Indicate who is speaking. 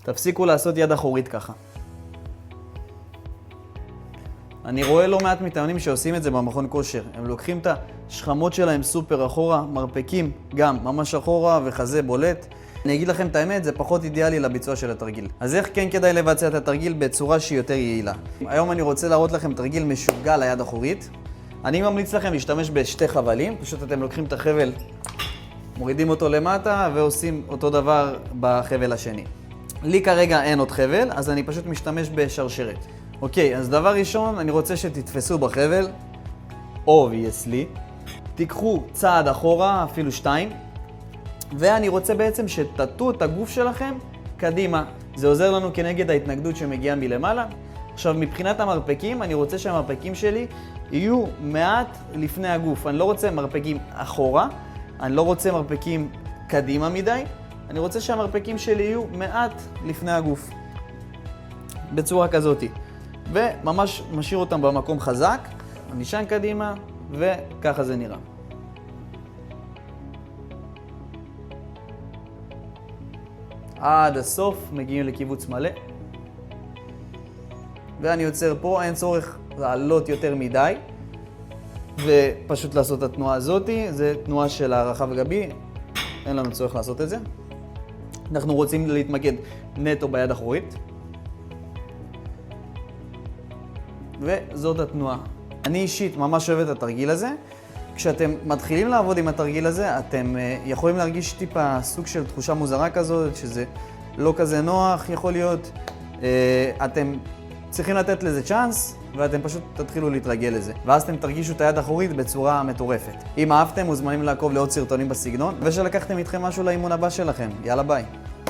Speaker 1: תפסיקו לעשות יד אחורית ככה. אני רואה לא מעט מתאמנים שעושים את זה במכון כושר. הם לוקחים את השכמות שלהם סופר אחורה, מרפקים גם ממש אחורה וחזה בולט. אני אגיד לכם את האמת, זה פחות אידיאלי לביצוע של התרגיל. אז איך כן כדאי לבצע את התרגיל בצורה שהיא יותר יעילה? היום אני רוצה להראות לכם תרגיל משוגע ליד אחורית. אני ממליץ לכם להשתמש בשתי חבלים, פשוט אתם לוקחים את החבל, מורידים אותו למטה ועושים אותו דבר בחבל השני. לי כרגע אין עוד חבל, אז אני פשוט משתמש בשרשרת. אוקיי, אז דבר ראשון, אני רוצה שתתפסו בחבל, obviously, תיקחו צעד אחורה, אפילו 2, ואני רוצה בעצם שתטו את הגוף שלכם קדימה. זה עוזר לנו כנגד ההתנגדות שמגיעה מלמעלה. עכשיו, מבחינת המרפקים, אני רוצה שהמרפקים שלי יהיו מעט לפני הגוף. אני לא רוצה מרפקים אחורה, אני לא רוצה מרפקים קדימה מדי, אני רוצה שהמרפקים שלי יהיו מעט לפני הגוף. בצורה כזאת. וממש משאיר אותם במקום חזק, נשען קדימה, וככה זה נראה. עד הסוף מגיעים לקיבוץ מלא. ואני יוצר פה, אין צורך לעלות יותר מדי, ופשוט לעשות את התנועה הזאת. זה תנועה של הרחב גבי, אין לנו צורך לעשות את זה. אנחנו רוצים להתמקד נטו ביד אחורית. וזאת התנועה. אני אישית ממש אוהב את התרגיל הזה. כשאתם מתחילים לעבוד עם התרגיל הזה, אתם יכולים להרגיש טיפה סוג של תחושה מוזרה כזאת, שזה לא כזה נוח, יכול להיות. אתם צריכים לתת לזה צ'אנס, ואתם פשוט תתחילו להתרגל לזה. ואז אתם תרגישו את היד האחורית בצורה מטורפת. אם אהבתם, מוזמנים לעקוב לעוד סרטונים בסגנון, ושלקחתם איתכם משהו לאימון הבא שלכם. יאללה ביי.